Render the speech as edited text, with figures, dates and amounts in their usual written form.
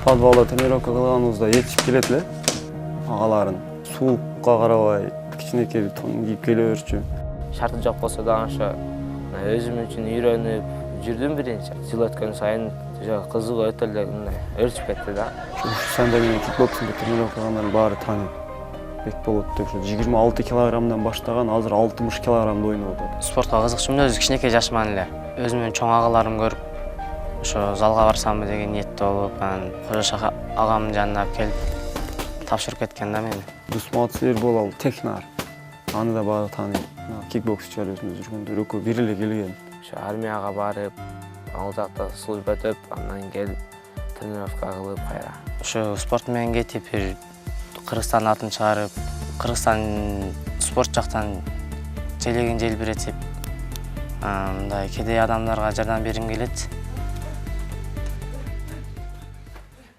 подвалда тренировка кылганыбызда жетишип келет эле. Агаларын суукка карабай, кичинекей тон кийип келе берчү. Шарты жок болсо да ошо өзүм үчүн үйрөнүп жүрдүм биринчи. Жыл өткөн сайын кызыгуу өтө эле өрчүп кетти да. Санда менен кикбоксингге тренировка кылгандардын баары тааныйт. Бекболот деп 26 килограммдан баштаган, азыр 60 килограммда ойноп атат. Спортко кызыкчумун өзү кичинекей жашыман эле. Өзүмдүн чоң агаларым көрүп, ошо залга барсамбы деген ниетте болуп, анан Кожошак агамдын жанына келип тапшырып кеткен да мени. Дусмат Ербол технар. Аны да баары тааныйт. Кикбоксчулар өзүндө жүргөндө экөө бир эле келген. Ошо армияга барып, ал жакта служба өтүп, андан келип тренировка кылып кайра. Ошо спорт менен кетип, бир Кыргызстан атын чыгарып, Кыргызстан спорт жактан желегин желбиретип, мындай кедей адамдарга жардам бергим келет.